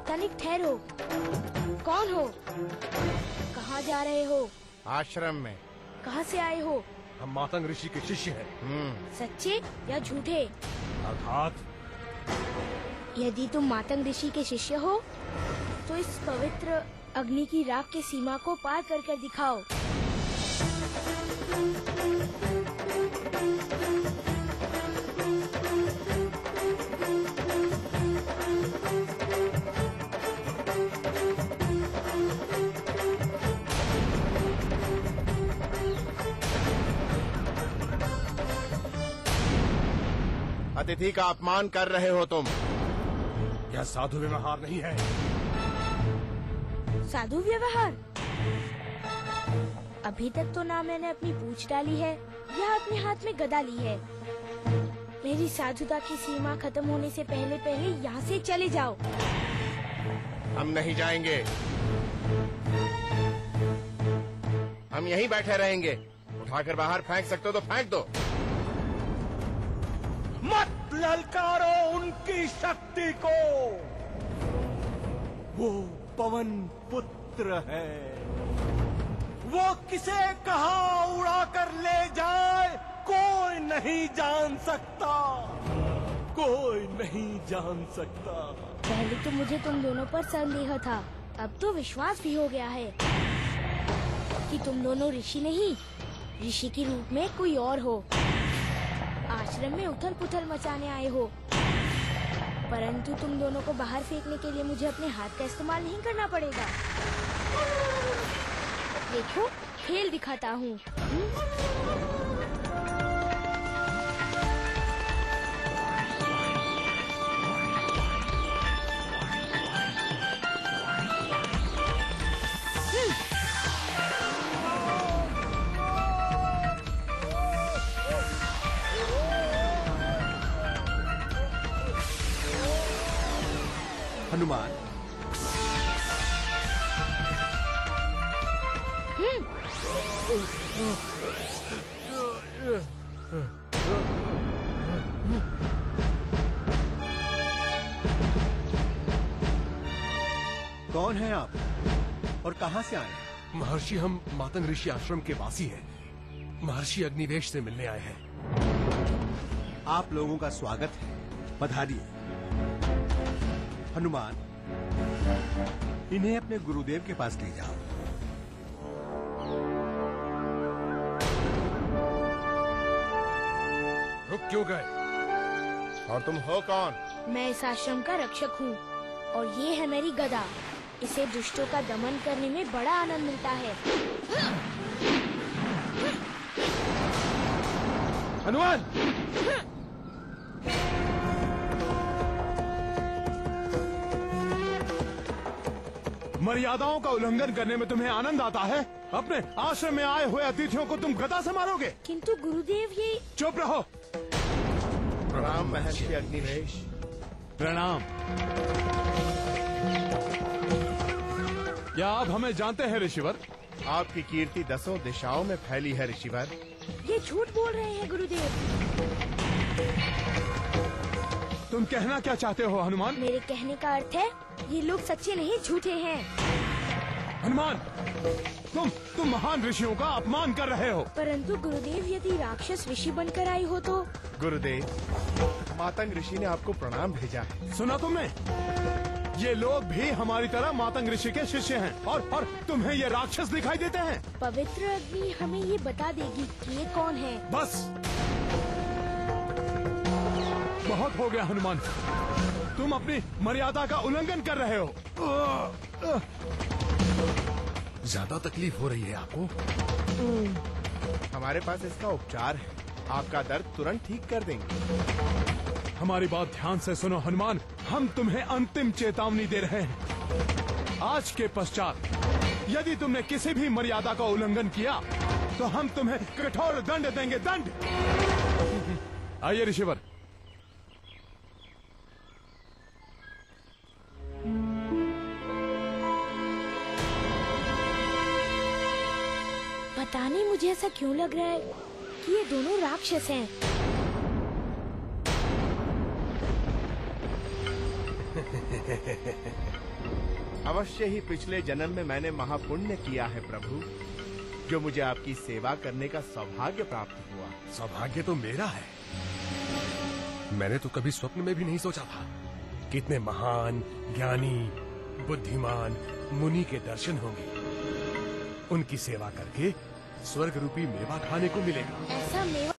तनिक ठहरो। कौन हो? कहाँ जा रहे हो? आश्रम में। कहाँ से आए हो? हम मातंग ऋषि के शिष्य हैं। सच्चे या झूठे? अर्थात यदि तुम मातंग ऋषि के शिष्य हो तो इस पवित्र अग्नि की राख की सीमा को पार कर दिखाओ। अतिथि का अपमान कर रहे हो तुम। यह साधु व्यवहार नहीं है। साधु व्यवहार? अभी तक तो ना मैंने अपनी पूंछ डाली है या अपने हाथ में गदा ली है। मेरी साधुता की सीमा खत्म होने से पहले यहाँ से चले जाओ। हम नहीं जाएंगे, हम यहीं बैठे रहेंगे। उठाकर बाहर फेंक सकते हो तो फेंक दो। मत ललकारो उनकी शक्ति को। वो पवन पुत्र है। वो किसे कहाँ उड़ा कर ले जाए कोई नहीं जान सकता, कोई नहीं जान सकता। पहले तो मुझे तुम दोनों पर संदेह था, अब तो विश्वास भी हो गया है कि तुम दोनों ऋषि नहीं, ऋषि के रूप में कोई और हो। आश्रम में उथल पुथल मचाने आए हो, परंतु तुम दोनों को बाहर फेंकने के लिए मुझे अपने हाथ का इस्तेमाल नहीं करना पड़ेगा। देखो, खेल दिखाता हूँ। हनुमान, कौन हैं आप और कहां से आए हैं? महर्षि, हम मातंग ऋषि आश्रम के वासी हैं। महर्षि अग्निवेश से मिलने आए हैं। आप लोगों का स्वागत है, पधारिए। हनुमान, इन्हें अपने गुरुदेव के पास ले जाओ। रुक क्यों गए? और तुम हो कौन? मैं इस आश्रम का रक्षक हूँ और ये है मेरी गदा। इसे दुष्टों का दमन करने में बड़ा आनंद मिलता है। हनुमान! मर्यादाओं का उल्लंघन करने में तुम्हें आनंद आता है? अपने आश्रम में आए हुए अतिथियों को तुम गदा से मारोगे? किंतु गुरुदेव, ये... चुप रहो। प्रणाम महर्षि अग्निवेश। प्रणाम। क्या आप हमें जानते हैं ऋषिवर? आपकी कीर्ति दसों दिशाओं में फैली है ऋषिवर। ये झूठ बोल रहे हैं गुरुदेव। तुम कहना क्या चाहते हो हनुमान? मेरे कहने का अर्थ है, ये लोग सच्चे नहीं झूठे हैं। हनुमान, तुम महान ऋषियों का अपमान कर रहे हो। परंतु गुरुदेव, यदि राक्षस ऋषि बनकर आई हो तो? गुरुदेव, मातंग ऋषि ने आपको प्रणाम भेजा है। सुना तुमने? ये लोग भी हमारी तरह मातंग ऋषि के शिष्य हैं और तुम्हें ये राक्षस दिखाई देते हैं। पवित्र अग्नि हमें ये बता देगी कि ये कौन है। बस बहुत हो गया हनुमान, तुम अपनी मर्यादा का उल्लंघन कर रहे हो। ज्यादा तकलीफ हो रही है आपको? हमारे पास इसका उपचार है, आपका दर्द तुरंत ठीक कर देंगे। हमारी बात ध्यान से सुनो हनुमान, हम तुम्हें अंतिम चेतावनी दे रहे हैं। आज के पश्चात यदि तुमने किसी भी मर्यादा का उल्लंघन किया तो हम तुम्हें कठोर दंड देंगे। दंड। आइए ऋषिवर। पता नहीं मुझे ऐसा क्यों लग रहा है कि ये दोनों राक्षस हैं। अवश्य ही पिछले जन्म में मैंने महापुण्य किया है प्रभु, जो मुझे आपकी सेवा करने का सौभाग्य प्राप्त हुआ। सौभाग्य तो मेरा है। मैंने तो कभी स्वप्न में भी नहीं सोचा था कितने महान, ज्ञानी, बुद्धिमान मुनि के दर्शन होंगे। उनकी सेवा करके स्वर्ग रूपी मेवा खाने को मिलेगा। ऐसा मेवा